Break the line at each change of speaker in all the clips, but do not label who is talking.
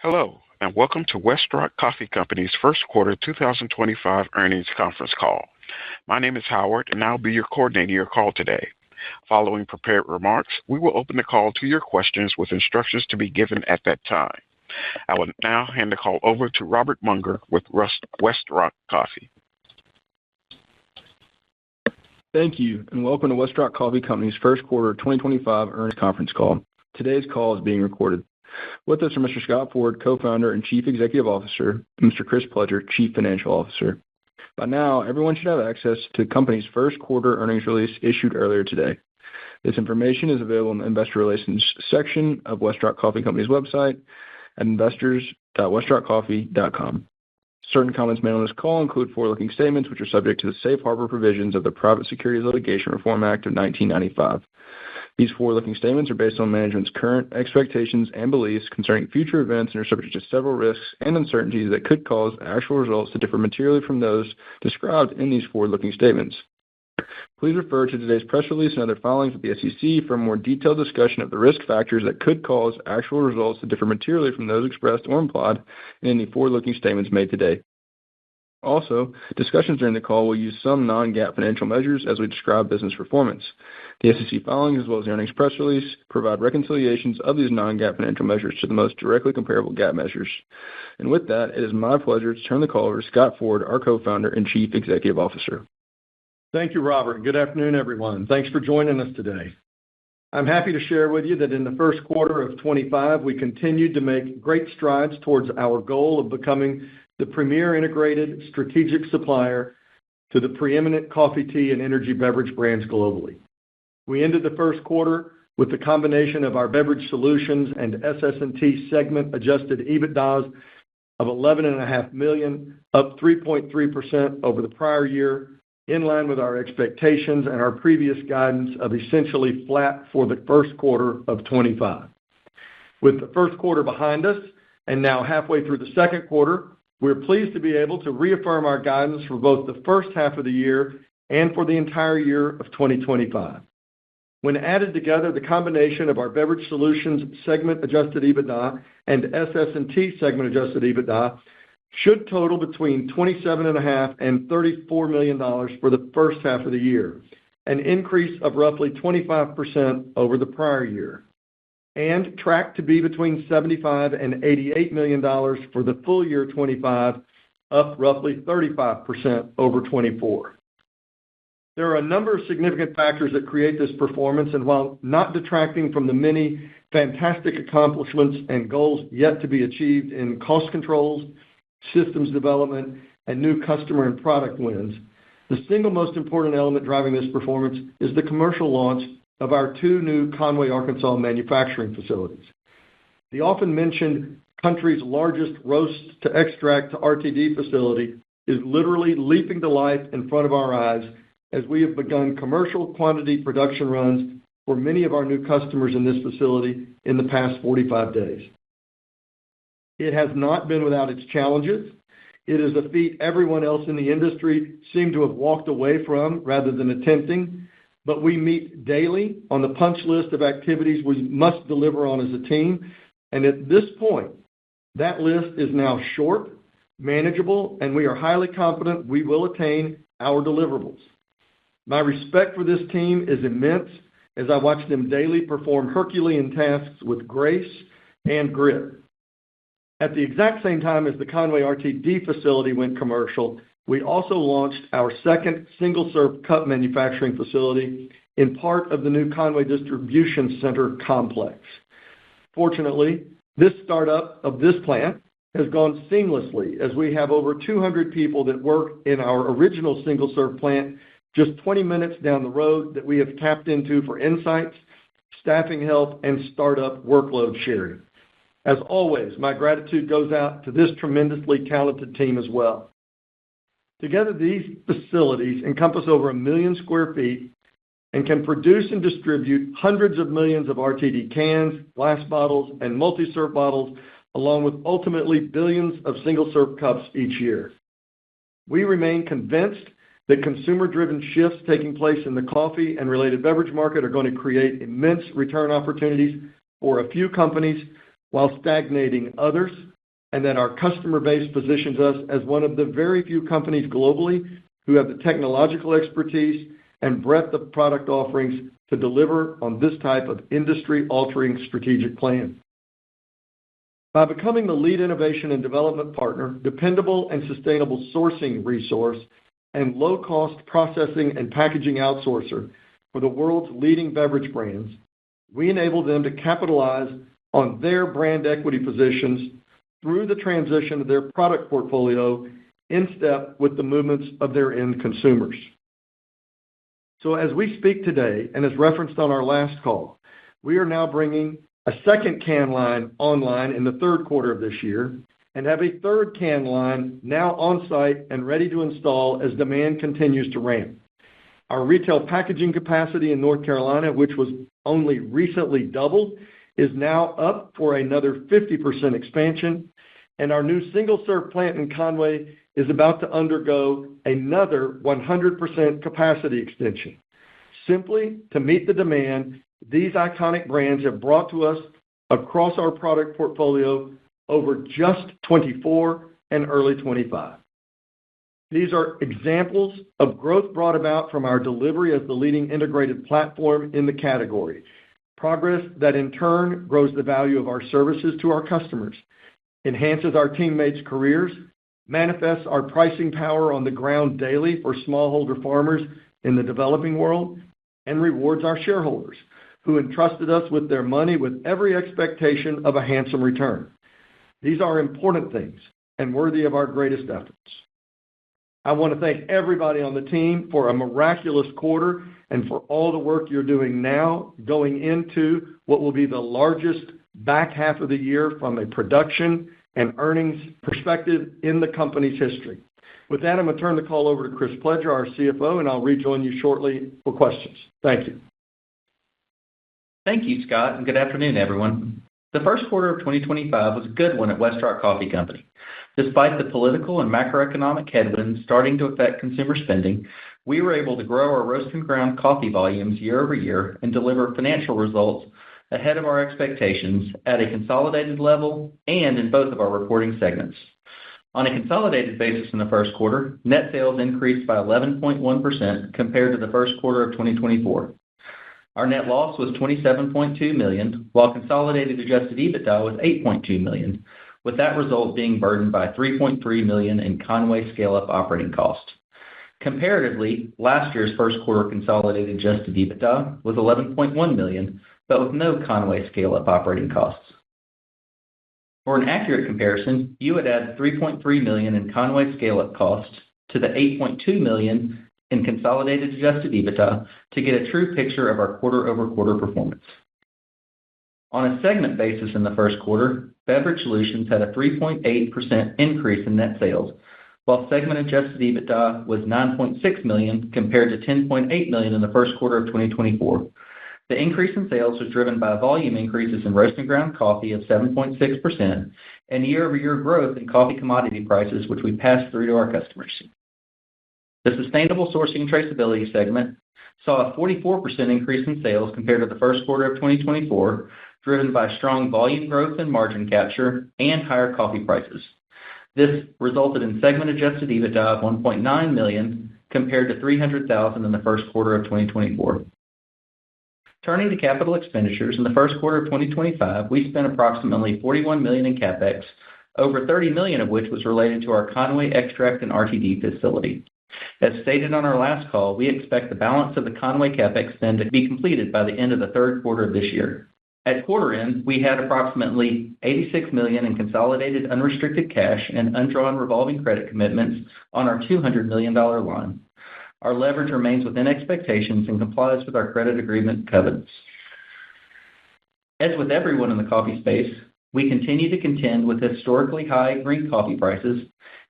Hello, and welcome to Westrock Coffee Company's first quarter 2025 earnings conference call. My name is Howard, and I'll be your coordinator your call today. Following prepared remarks, we will open the call to your questions with instructions to be given at that time. I will now hand the call over to Robert Munger with Westrock Coffee.
Thank you, and welcome to Westrock Coffee Company's first quarter 2025 earnings conference call. Today's call is being recorded. With us are Mr. Scott Ford, Co-founder and Chief Executive Officer, and Mr. Chris Pledger, Chief Financial Officer. By now, everyone should have access to the company's first quarter earnings release issued earlier today. This information is available in the Investor Relations section of Westrock Coffee Company's website at investors.westrockcoffee.com. Certain comments made on this call include forward-looking statements which are subject to the safe harbor provisions of the Private Securities Litigation Reform Act of 1995. These forward-looking statements are based on management's current expectations and beliefs concerning future events and are subject to several risks and uncertainties that could cause actual results to differ materially from those described in these forward-looking statements. Please refer to today's press release and other filings with the SEC for a more detailed discussion of the risk factors that could cause actual results to differ materially from those expressed or implied in any forward-looking statements made today. Also, discussions during the call will use some non-GAAP financial measures as we describe business performance. The SEC filings, as well as the earnings press release, provide reconciliations of these non-GAAP financial measures to the most directly comparable GAAP measures. And with that, it is my pleasure to turn the call over to Scott Ford, our Co-founder and Chief Executive Officer.
Thank you, Robert. Good afternoon, everyone. Thanks for joining us today. I'm happy to share with you that in the first quarter of 2025, we continued to make great strides towards our goal of becoming the premier integrated strategic supplier to the preeminent coffee, tea, and energy beverage brands globally. We ended the first quarter with the combination of our Beverage Solutions and SS&T segment adjusted EBITDAs of $11.5 million, up 3.3% over the prior year, in line with our expectations and our previous guidance of essentially flat for the first quarter of 2025. With the first quarter behind us and now halfway through the second quarter, we're pleased to be able to reaffirm our guidance for both the first half of the year and for the entire year of 2025. When added together, the combination of our Beverage Solutions segment adjusted EBITDA and SS&T segment adjusted EBITDA should total between $27.5 and $34 million for the first half of the year, an increase of roughly 25% over the prior year, and track to be between $75 and $88 million for the full year 2025, up roughly 35% over 2024. There are a number of significant factors that create this performance, and while not detracting from the many fantastic accomplishments and goals yet to be achieved in cost controls, systems development, and new customer and product wins, the single most important element driving this performance is the commercial launch of our two new Conway, Arkansas manufacturing facilities. The often mentioned country's largest roast-to-extract to RTD facility is literally leaping to life in front of our eyes as we have begun commercial quantity production runs for many of our new customers in this facility in the past 45 days. It has not been without its challenges. It is a feat everyone else in the industry seemed to have walked away from rather than attempting, but we meet daily on the punch list of activities we must deliver on as a team, and at this point, that list is now short, manageable, and we are highly confident we will attain our deliverables. My respect for this team is immense as I watch them daily perform Herculean tasks with grace and grit. At the exact same time as the Conway RTD facility went commercial, we also launched our second single-serve cup manufacturing facility in part of the new Conway Distribution Center complex. Fortunately, this startup of this plant has gone seamlessly as we have over 200 people that work in our original single-serve plant just 20 minutes down the road that we have tapped into for insights, staffing help, and startup workload sharing. As always, my gratitude goes out to this tremendously talented team as well. Together, these facilities encompass over 1 million square feet and can produce and distribute hundreds of millions of RTD cans, glass bottles, and multi-serve bottles, along with ultimately billions of single-serve cups each year. We remain convinced that consumer-driven shifts taking place in the coffee and related beverage market are going to create immense return opportunities for a few companies while stagnating others, and that our customer base positions us as one of the very few companies globally who have the technological expertise and breadth of product offerings to deliver on this type of industry-altering strategic plan. By becoming the lead innovation and development partner, dependable and sustainable sourcing resource, and low-cost processing and packaging outsourcer for the world's leading beverage brands, we enable them to capitalize on their brand equity positions through the transition of their product portfolio in step with the movements of their end consumers. So as we speak today, and as referenced on our last call, we are now bringing a second can line online in the third quarter of this year and have a third can line now on site and ready to install as demand continues to ramp. Our retail packaging capacity in North Carolina, which was only recently doubled, is now up for another 50% expansion, and our new single-serve plant in Conway is about to undergo another 100% capacity extension. Simply to meet the demand these iconic brands have brought to us across our product portfolio over just 24 and early 25. These are examples of growth brought about from our delivery as the leading integrated platform in the category, progress that in turn grows the value of our services to our customers, enhances our teammates' careers, manifests our pricing power on the ground daily for smallholder farmers in the developing world, and rewards our shareholders, who entrusted us with their money with every expectation of a handsome return. These are important things and worthy of our greatest efforts. I want to thank everybody on the team for a miraculous quarter and for all the work you're doing now going into what will be the largest back half of the year from a production and earnings perspective in the company's history. With that, I'm going to turn the call over to Chris Pledger, our CFO, and I'll rejoin you shortly for questions. Thank you.
Thank you, Scott, and good afternoon, everyone. The first quarter of 2025 was a good one at Westrock Coffee Company. Despite the political and macroeconomic headwinds starting to affect consumer spending, we were able to grow our roast and ground coffee volumes year over year and deliver financial results ahead of our expectations at a consolidated level and in both of our reporting segments. On a consolidated basis in the first quarter, net sales increased by 11.1% compared to the first quarter of 2024. Our net loss was $27.2 million, while consolidated adjusted EBITDA was $8.2 million, with that result being burdened by $3.3 million in Conway scale-up operating costs. Comparatively, last year's first quarter consolidated adjusted EBITDA was $11.1 million, but with no Conway scale-up operating costs. For an accurate comparison, you would add $3.3 million in Conway scale-up costs to the $8.2 million in consolidated adjusted EBITDA to get a true picture of our quarter-over-quarter performance. On a segment basis in the first quarter, Beverage Solutions had a 3.8% increase in net sales, while segment adjusted EBITDA was $9.6 million compared to $10.8 million in the first quarter of 2024. The increase in sales was driven by volume increases in roast and ground coffee of 7.6% and year-over-year growth in coffee commodity prices, which we passed through to our customers. The Sustainable Sourcing Traceability segment saw a 44% increase in sales compared to the first quarter of 2024, driven by strong volume growth and margin capture and higher coffee prices. This resulted in segment adjusted EBITDA of $1.9 million compared to $300,000 in the first quarter of 2024. Turning to capital expenditures, in the first quarter of 2025, we spent approximately $41 million in CapEx, over $30 million of which was related to our Conway extract and RTD facility. As stated on our last call, we expect the balance of the Conway CapEx spend to be completed by the end of the third quarter of this year. At quarter end, we had approximately $86 million in consolidated unrestricted cash and undrawn revolving credit commitments on our $200 million line. Our leverage remains within expectations and complies with our credit agreement covenants. As with everyone in the coffee space, we continue to contend with historically high green coffee prices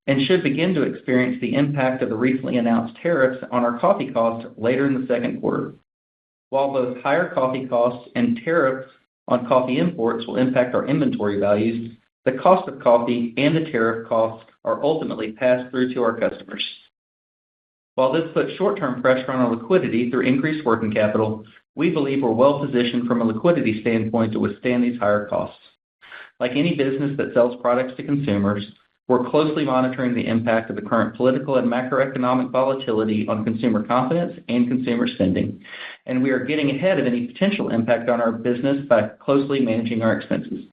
and should begin to experience the impact of the recently announced tariffs on our coffee costs later in the second quarter. While both higher coffee costs and tariffs on coffee imports will impact our inventory values, the cost of coffee and the tariff costs are ultimately passed through to our customers. While this puts short-term pressure on our liquidity through increased working capital, we believe we're well positioned from a liquidity standpoint to withstand these higher costs. Like any business that sells products to consumers, we're closely monitoring the impact of the current political and macroeconomic volatility on consumer confidence and consumer spending, and we are getting ahead of any potential impact on our business by closely managing our expenses.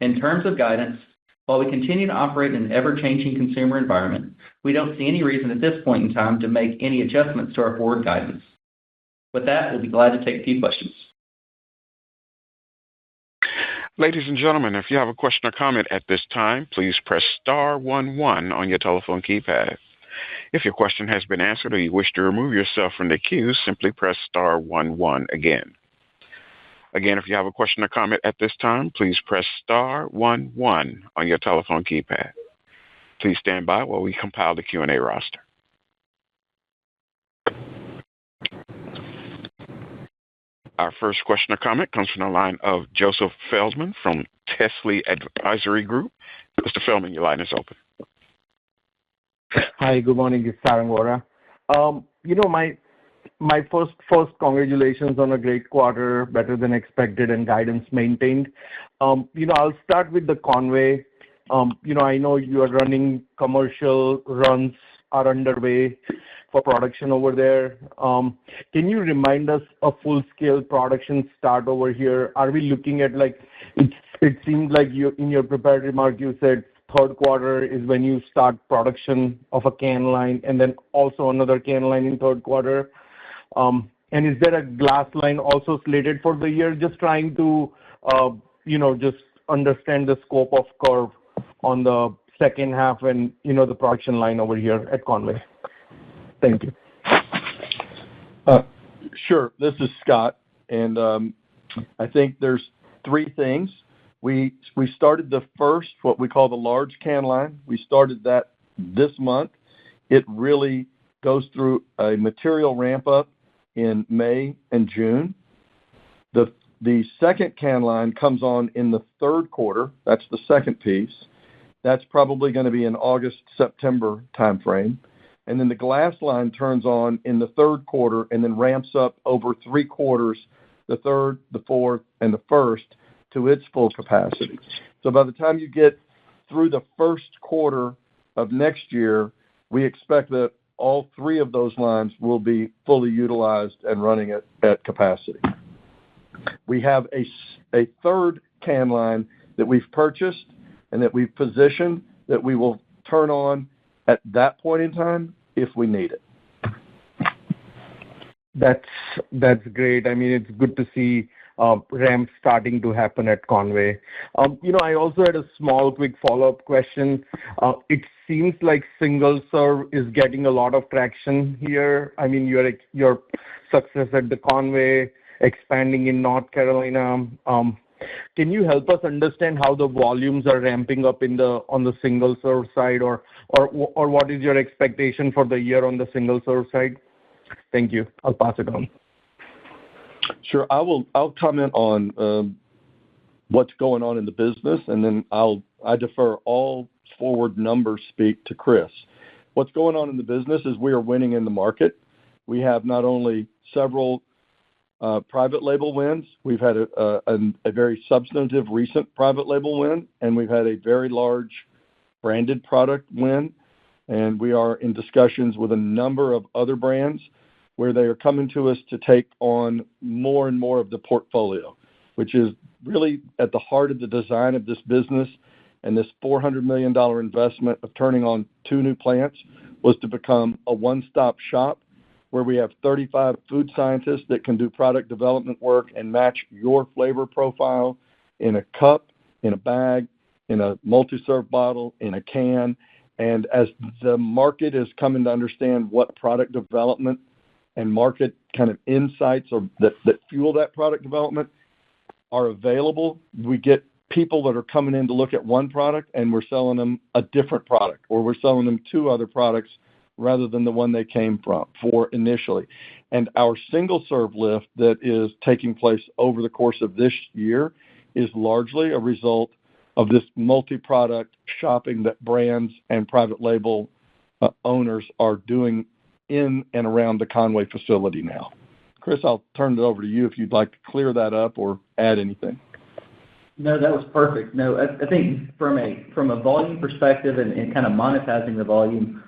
In terms of guidance, while we continue to operate in an ever-changing consumer environment, we don't see any reason at this point in time to make any adjustments to our forward guidance. With that, we'll be glad to take a few questions.
Ladies and gentlemen, if you have a question or comment at this time, please press star 11 on your telephone keypad. If your question has been answered or you wish to remove yourself from the queue, simply press star 11 again. Again, if you have a question or comment at this time, please press star 11 on your telephone keypad. Please stand by while we compile the Q&A roster. Our first question or comment comes from the line of Joseph Feldman from Tesley Advisory Group. Mr. Feldman, your line is open.
Hi, good morning. It's Sarang Vora. My first congratulations on a great quarter, better than expected and guidance maintained. I'll start with the Conway. I know you are running commercial runs are underway for production over there. Can you remind us a full-scale production start over here? Are we looking at it seems like in your prepared remark you said third quarter is when you start production of a can line and then also another can line in third quarter. And is there a glass line also slated for the year? Just trying to, just understand the scope of curve on the second half and, the production line over here at Conway. Thank you.
Sure. This is Scott, and I think there's three things. We started the first, what we call the large can line. We started that this month. It really goes through a material ramp up in May and June. The second can line comes on in the third quarter. That's the second piece. That's probably going to be in August, September timeframe. And then the glass line turns on in the third quarter and then ramps up over 3 quarters, the third, the fourth, and the first, to its full capacity. So by the time you get through the first quarter of next year, we expect that all 3 of those lines will be fully utilized and running at capacity. We have a third can line that we've purchased and that we've positioned that we will turn on at that point in time if we need it.
That's great. I mean, it's good to see ramp starting to happen at Conway. I also had a small quick follow-up question. It seems like single serve is getting a lot of traction here. I mean, your success at the Conway, expanding in North Carolina. Can you help us understand how the volumes are ramping up on the single serve side, or what is your expectation for the year on the single serve side? Thank you. I'll pass it on.
Sure. I'll comment on what's going on in the business, and then I defer all forward numbers speak to Chris. What's going on in the business is we are winning in the market. We have not only several private label wins. We've had a very substantive recent private label win, and we've had a very large branded product win. And we are in discussions with a number of other brands where they are coming to us to take on more and more of the portfolio, which is really at the heart of the design of this business. And this $400 million investment of turning on 2 new plants was to become a one-stop shop where we have 35 food scientists that can do product development work and match your flavor profile in a cup, in a bag, in a multi-serve bottle, in a can. And as the market is coming to understand what product development and market kind of insights that fuel that product development are available, we get people that are coming in to look at one product and we're selling them a different product, or we're selling them 2 other products rather than the one they came for initially. And our single serve lift that is taking place over the course of this year is largely a result of this multi-product shopping that brands and private label owners are doing in and around the Conway facility now. Chris, I'll turn it over to you if you'd like to clear that up or add anything.
No, that was perfect. No, I think from a volume perspective and kind of monetizing the volume,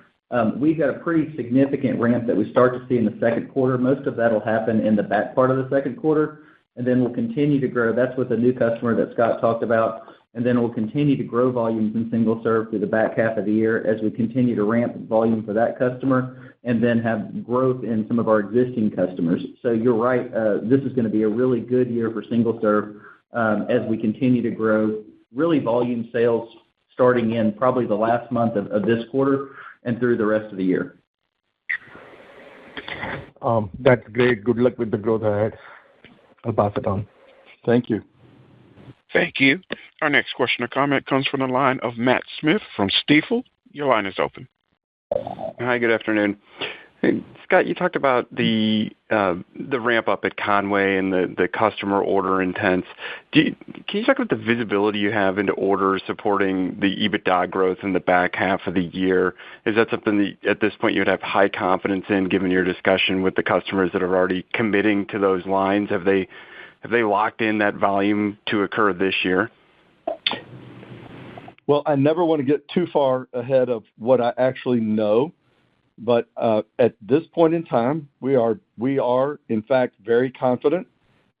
we've got a pretty significant ramp that we start to see in the second quarter. Most of that will happen in the back part of the second quarter, and then we'll continue to grow. That's with the new customer that Scott talked about, and then we'll continue to grow volumes in single serve through the back half of the year as we continue to ramp volume for that customer and then have growth in some of our existing customers. So you're right, this is going to be a really good year for single serve as we continue to grow really volume sales starting in probably the last month of this quarter and through the rest of the year.
That's great. Good luck with the growth ahead. I'll pass it on.
Thank you.
Thank you. Our next question or comment comes from the line of Matt Smith from Stifel. Your line is open.
Hi, good afternoon. Hey, Scott, you talked about the ramp up at Conway and the customer order intents. Can you talk about the visibility you have into orders supporting the EBITDA growth in the back half of the year? Is that something that at this point you would have high confidence in, given your discussion with the customers that are already committing to those lines? Have they locked in that volume to occur this year?
Well, I never want to get too far ahead of what I actually know. But at this point in time, we are in fact very confident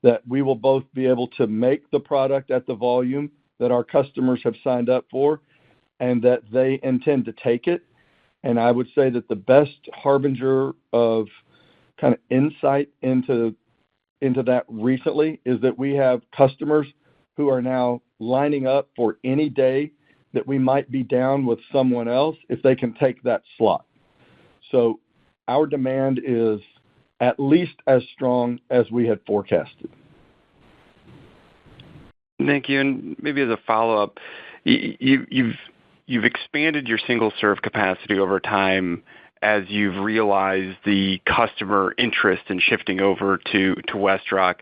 that we will both be able to make the product at the volume that our customers have signed up for, and that they intend to take it. And I would say that the best harbinger of kind of insight into that recently is that we have customers who are now lining up for any day that we might be down with someone else if they can take that slot. So our demand is at least as strong as we had forecasted.
Thank you. And maybe as a follow-up, you've expanded your single-serve capacity over time as you've realized the customer interest in shifting over to Westrock.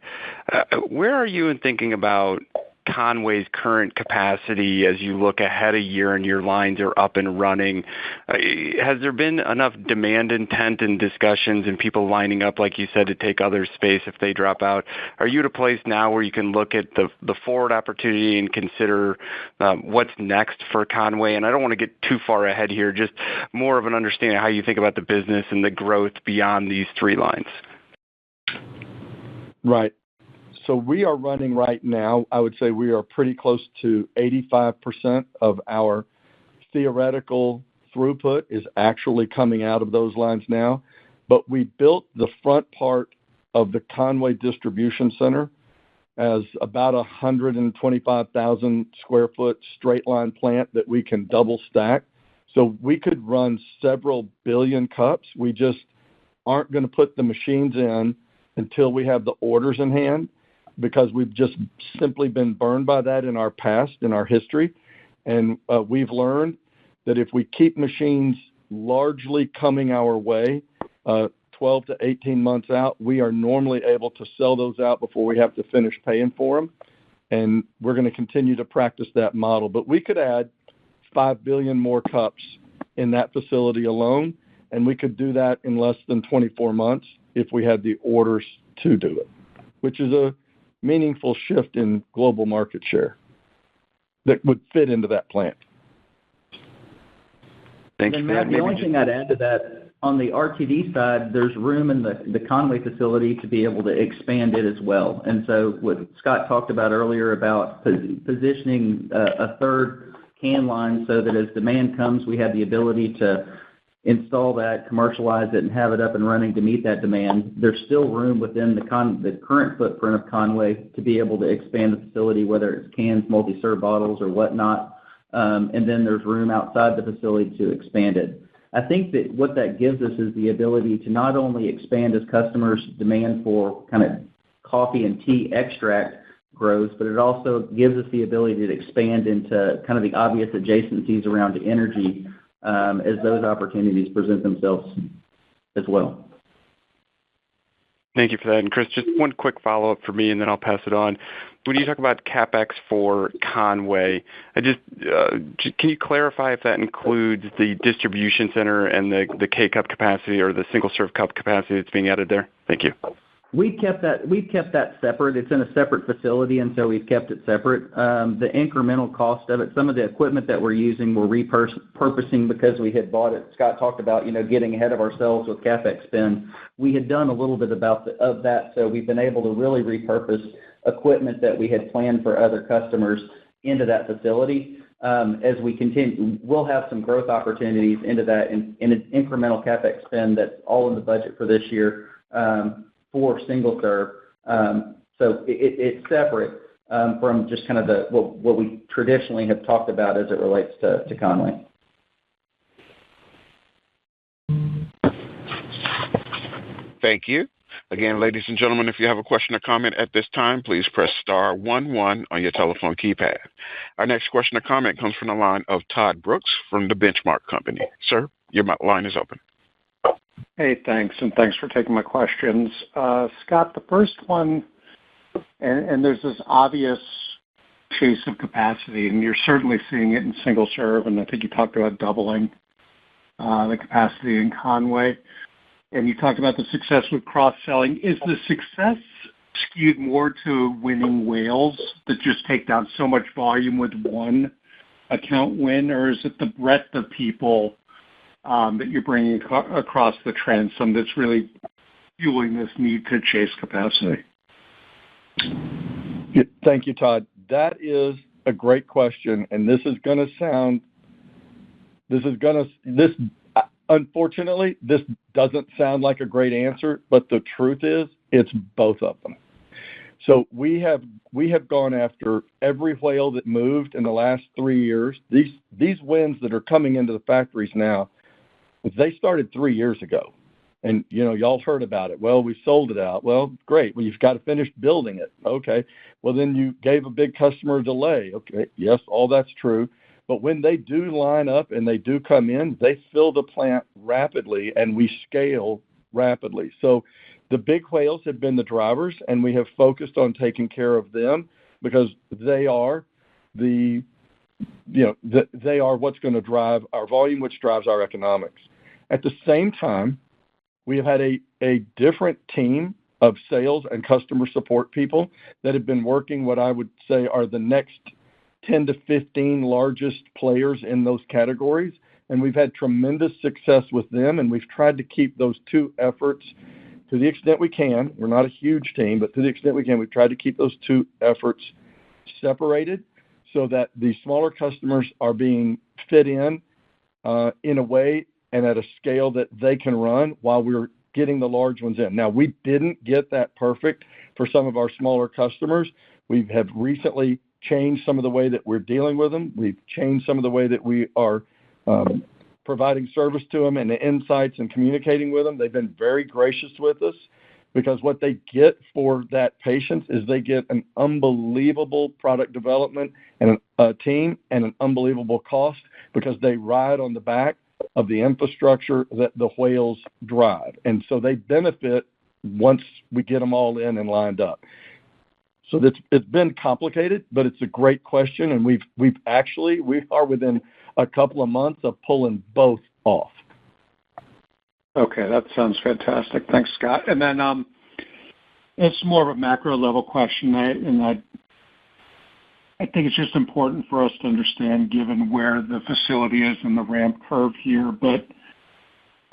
Where are you in thinking about Conway's current capacity as you look ahead a year and your lines are up and running? Has there been enough demand intent and discussions and people lining up, like you said, to take other space if they drop out? Are you at a place now where you can look at the forward opportunity and consider what's next for Conway? And I don't want to get too far ahead here, just more of an understanding of how you think about the business and the growth beyond these three lines.
Right. So we are running right now, I would say we are pretty close to 85% of our theoretical throughput is actually coming out of those lines now. But we built the front part of the Conway distribution center as about 125,000 square foot straight line plant that we can double stack. So we could run several billion cups. We just aren't going to put the machines in until we have the orders in hand, because we've just simply been burned by that in our past, in our history. And we've learned that if we keep machines largely coming our way 12 to 18 months out, we are normally able to sell those out before we have to finish paying for them. And we're going to continue to practice that model. But we could add 5 billion more cups in that facility alone, and we could do that in less than 24 months if we had the orders to do it, which is a meaningful shift in global market share that would fit into that plant.
Thank you.
Matt, the only thing I'd add to that, on the RTD side, there's room in the Conway facility to be able to expand it as well. And so what Scott talked about earlier about positioning a third can line so that as demand comes, we have the ability to install that, commercialize it, and have it up and running to meet that demand. There's still room within the current footprint of Conway to be able to expand the facility, whether it's cans, multi-serve bottles, or whatnot. And then there's room outside the facility to expand it. I think that what that gives us is the ability to not only expand as customers' demand for kind of coffee and tea extract grows, but it also gives us the ability to expand into kind of the obvious adjacencies around energy as those opportunities present themselves as well.
Thank you for that. And Chris, just one quick follow-up for me, and then I'll pass it on. When you talk about CapEx for Conway, can you clarify if that includes the distribution center and the K-Cup capacity or the single-serve cup capacity that's being added there? Thank you.
We've kept that separate. It's in a separate facility, and so we've kept it separate. The incremental cost of it, some of the equipment that we're using, we're repurposing because we had bought it. Scott talked about, getting ahead of ourselves with CapEx spend. We had done a little bit of that, so we've been able to really repurpose equipment that we had planned for other customers into that facility. As we continue, we'll have some growth opportunities into that in an incremental CapEx spend that's all in the budget for this year. For single serve. So it's separate from just kind of what we traditionally have talked about as it relates to Conway.
Thank you. Again, ladies and gentlemen, if you have a question or comment at this time, please press star 11 on your telephone keypad. Our next question or comment comes from the line of Todd Brooks from the Benchmark Company. Sir, your line is open.
Hey, thanks, and thanks for taking my questions. Scott, the first one, and there's this obvious chase of capacity, and you're certainly seeing it in single serve, and I think you talked about doubling the capacity in Conway, and you talked about the success with cross-selling. Is the success skewed more to winning whales that just take down so much volume with one account win, or is it the breadth of people that you're bringing across the transom that's really fueling this need to chase capacity?
Thank you, Todd. That is a great question, and unfortunately, this doesn't sound like a great answer, but the truth is, it's both of them. So we have gone after every whale that moved in the last 3 years. These wins that are coming into the factories now, they started 3 years ago, and y'all heard about it. Well, we sold it out. Well, great. Well, you've got to finish building it. Okay. Well, then you gave a big customer a delay. Okay. Yes, all that's true. But when they do line up and they do come in, they fill the plant rapidly, and we scale rapidly. So the big whales have been the drivers, and we have focused on taking care of them because they are they are what's going to drive our volume, which drives our economics. At the same time, we have had a different team of sales and customer support people that have been working what I would say are the next 10 to 15 largest players in those categories, and we've had tremendous success with them, and we've tried to keep those two efforts to the extent we can. We're not a huge team, but to the extent we can, we've tried to keep those two efforts separated so that the smaller customers are being fit in a way and at a scale that they can run while we're getting the large ones in. Now, we didn't get that perfect for some of our smaller customers. We have recently changed some of the way that we're dealing with them. We've changed some of the way that we are providing service to them and the insights and communicating with them. They've been very gracious with us because what they get for that patience is they get an unbelievable product development and a team and an unbelievable cost because they ride on the back of the infrastructure that the whales drive. And so they benefit once we get them all in and lined up. So it's been complicated, but it's a great question, and we are within a couple of months of pulling both off.
Okay, that sounds fantastic. Thanks, Scott. And then it's more of a macro level question, and I think it's just important for us to understand, given where the facility is in the ramp curve here. But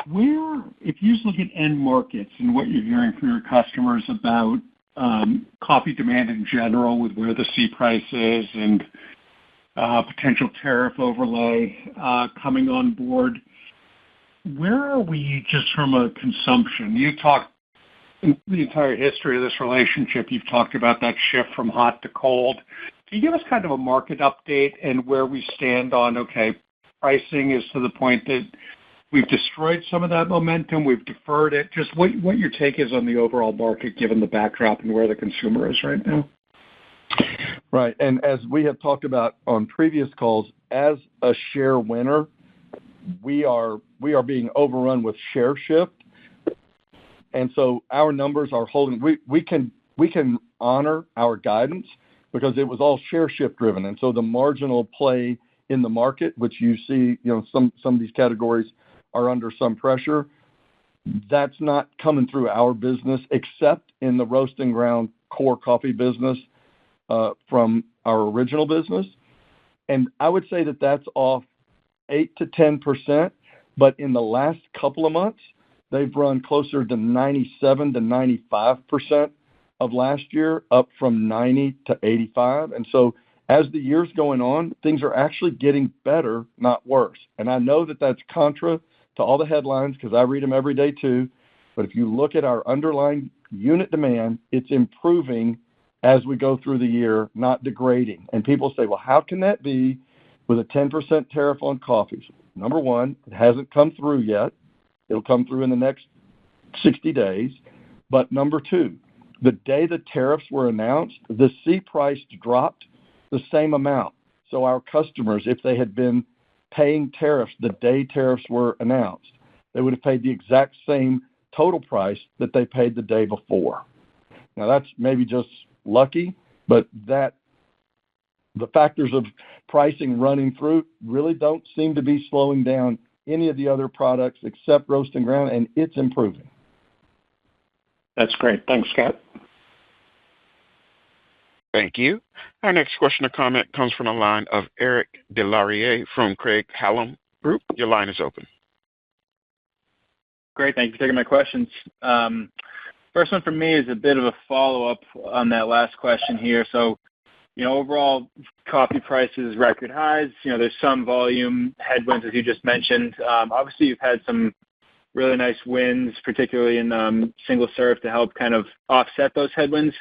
if you just look at end markets and what you're hearing from your customers about coffee demand in general, with where the C price is and potential tariff overlay coming on board, where are we just from a consumption? You talked in the entire history of this relationship, you've talked about that shift from hot to cold. Can you give us kind of a market update and where we stand on, okay, pricing is to the point that we've destroyed some of that momentum, we've deferred it, just what your take is on the overall market given the backdrop and where the consumer is right now?
Right, and as we have talked about on previous calls, as a share winner, we are being overrun with share shift, and so our numbers are holding. We can honor our guidance because it was all share shift driven, and so the marginal play in the market, which you see, some of these categories are under some pressure.
That's not coming through our business except in the roast and ground core coffee business from our original business. And I would say that that's off 8 to 10%, but in the last couple of months, they've run closer to 97 to 95% of last year, up from 90 to 85. And so as the year's going on, things are actually getting better, not worse. And I know that that's contra to all the headlines because I read them every day too. But if you look at our underlying unit demand, it's improving as we go through the year, not degrading. And people say, well, how can that be with a 10% tariff on coffees? Number one, it hasn't come through yet. It'll come through in the next 60 days. But number two, the day the tariffs were announced, the C price dropped the same amount. So our customers, if they had been paying tariffs the day tariffs were announced, they would have paid the exact same total price that they paid the day before. Now, that's maybe just lucky, but that the factors of pricing running through really don't seem to be slowing down any of the other products except roast and ground, and it's improving.
That's great. Thanks, Scott.
Thank you. Our next question or comment comes from the line of Eric Delaurier from Craig-Hallum Group. Your line is open.
Great. Thank you for taking my questions. First one for me is a bit of a follow-up on that last question here. So, overall coffee prices, record highs, there's some volume headwinds, as you just mentioned. Obviously, you've had some really nice wins, particularly in single serve to help kind of offset those headwinds.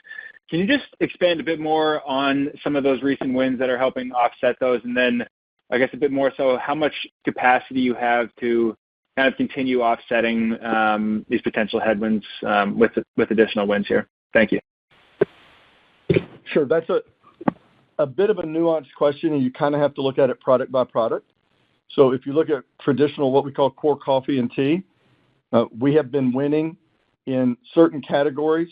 Can you just expand a bit more on some of those recent wins that are helping offset those? And then, I guess a bit more so, how much capacity you have to kind of continue offsetting these potential headwinds with additional wins here? Thank you.
Sure. That's a bit of a nuanced question, and you kind of have to look at it product by product. So if you look at traditional, what we call core coffee and tea, we have been winning in certain categories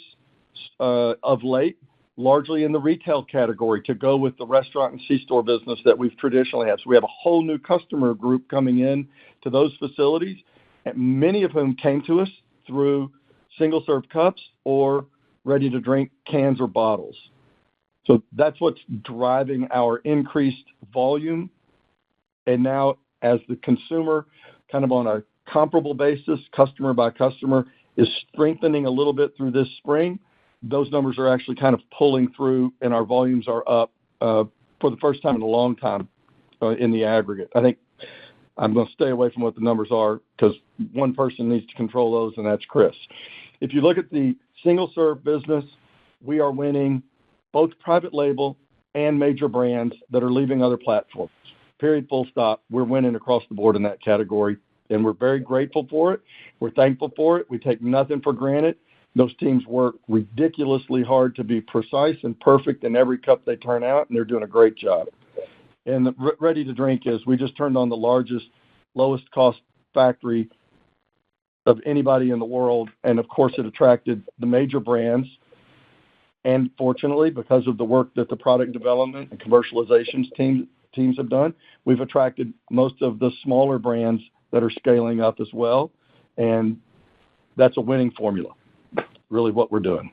of late, largely in the retail category to go with the restaurant and C-store business that we've traditionally had. So we have a whole new customer group coming in to those facilities, and many of whom came to us through single-serve cups or ready-to-drink cans or bottles. So that's what's driving our increased volume. And now as the consumer kind of on a comparable basis, customer by customer, is strengthening a little bit through this spring, those numbers are actually kind of pulling through, and our volumes are up for the first time in a long time in the aggregate. I think I'm going to stay away from what the numbers are because one person needs to control those, and that's Chris. If you look at the single-serve business, we are winning both private label and major brands that are leaving other platforms. Period, full stop. We're winning across the board in that category, and we're very grateful for it. We're thankful for it. We take nothing for granted. Those teams work ridiculously hard to be precise and perfect in every cup they turn out, and they're doing a great job. And the ready-to-drink is we just turned on the largest, lowest-cost factory of anybody in the world, and, of course, it attracted the major brands. And fortunately, because of the work that the product development and commercializations teams have done, we've attracted most of the smaller brands that are scaling up as well, and that's a winning formula, really what we're doing.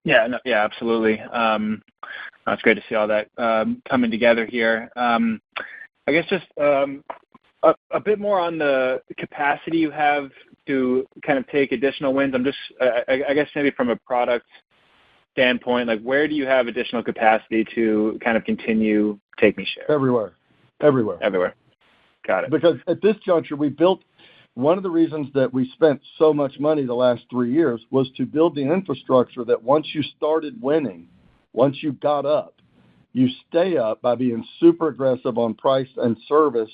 Yeah, absolutely. It's great to see all that coming together here. I guess just a bit more on the capacity you have to kind of take additional wins. I'm just, I guess maybe from a product standpoint, like where do you have additional capacity to kind of continue taking share?
Everywhere.
Got it.
Because at this juncture, we built one of the reasons that we spent so much money the last 3 years was to build the infrastructure that once you started winning, once you got up, you stay up by being super aggressive on price and service,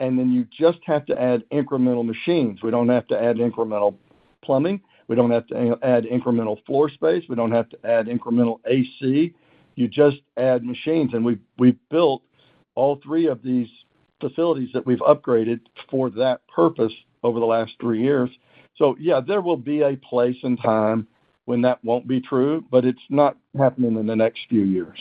and then you just have to add incremental machines. We don't have to add incremental plumbing. We don't have to add incremental floor space. We don't have to add incremental AC. You just add machines, and we've built all three of these facilities that we've upgraded for that purpose over the last 3 years. So, yeah, there will be a place and time when that won't be true, but it's not happening in the next few years.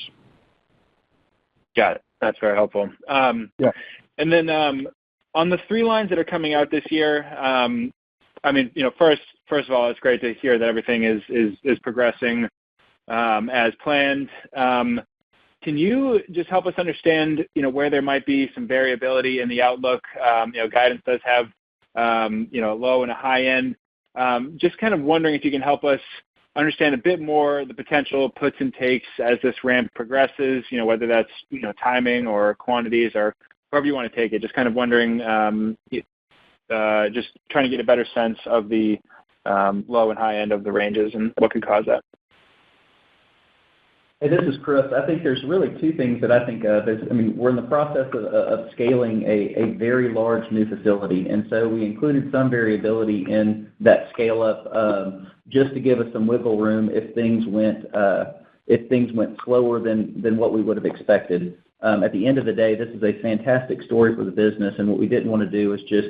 Got it. That's very helpful.
Yeah.
And then On the 3 lines that are coming out this year, I mean, first of all, it's great to hear that everything is progressing as planned. Can you just help us understand, where there might be some variability in the outlook? Guidance does have, a low and a high end. Just kind of wondering if you can help us understand a bit more the potential puts and takes as this ramp progresses, whether that's, timing or quantities or however you want to take it. Just kind of wondering, just trying to get a better sense of the low and high end of the ranges and what could cause that.
Hey, this is Chris. I think there's really 2 things that I think of. We're in the process of scaling a very large new facility, and so we included some variability in that scale up just to give us some wiggle room if things went slower than what we would have expected. At the end of the day, this is a fantastic story for the business, and what we didn't want to do is just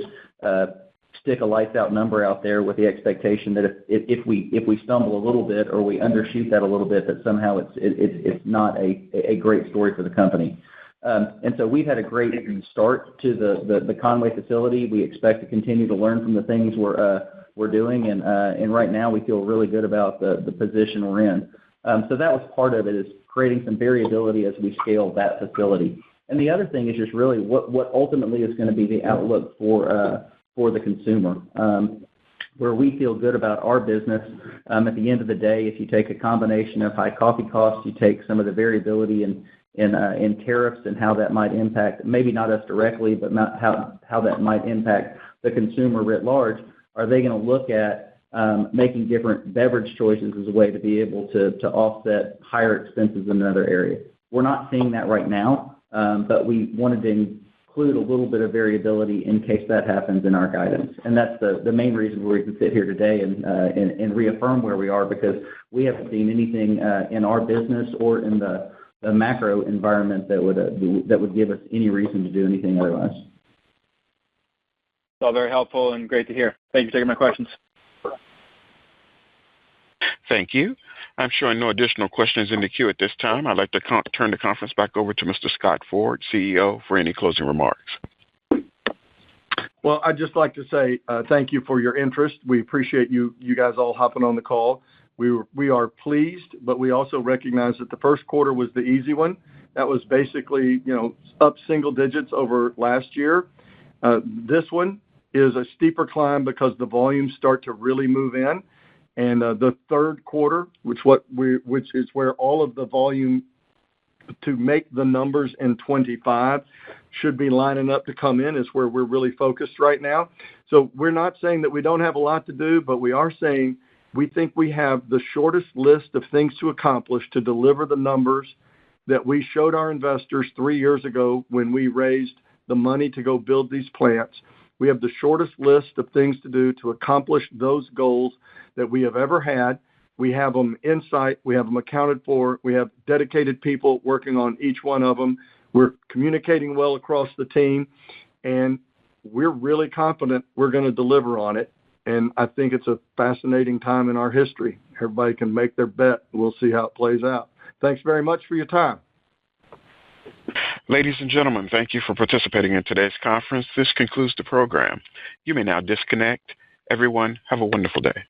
stick a lights out number out there with the expectation that if we stumble a little bit or we undershoot that a little bit, that somehow it's not a great story for the company. And so we've had a great start to the Conway facility. We expect to continue to learn from the things we're doing, and right now we feel really good about the position we're in. So that was part of it, is creating some variability as we scale that facility. And the other thing is just really what ultimately is going to be the outlook for the consumer. Where we feel good about our business, at the end of the day, if you take a combination of high coffee costs, you take some of the variability in tariffs and how that might impact, maybe not us directly, but not how that might impact the consumer writ large. Are they going to look at making different beverage choices as a way to be able to offset higher expenses in another area? We're not seeing that right now, but we wanted to include a little bit of variability in case that happens in our guidance. And that's the main reason we can sit here today and reaffirm where we are, because we haven't seen anything in our business or in the macro environment that would give us any reason to do anything otherwise.
It's all very helpful and great to hear. Thank you for taking my questions.
Thank you. I'm showing no additional questions in the queue at this time. I'd like to turn the conference back over to Mr. Scott Ford, CEO, for any closing remarks.
Well, I'd just like to say thank you for your interest. We appreciate you guys all hopping on the call. We are pleased, but we also recognize that the first quarter was the easy one. That was basically, up single digits over last year. This one is a steeper climb because the volumes start to really move in. And the third quarter, which is where all of the volume to make the numbers in 25 should be lining up to come in, is where we're really focused right now. So we're not saying that we don't have a lot to do, but we are saying we think we have the shortest list of things to accomplish to deliver the numbers that we showed our investors 3 years ago when we raised the money to go build these plants. We have the shortest list of things to do to accomplish those goals that we have ever had. We have them in sight. We have them accounted for. We have dedicated people working on each one of them. We're communicating well across the team, and we're really confident we're going to deliver on it. And I think it's a fascinating time in our history. Everybody can make their bet. We'll see how it plays out. Thanks very much for your time.
Ladies and gentlemen, thank you for participating in today's conference. This concludes the program. You may now disconnect. Everyone, have a wonderful day.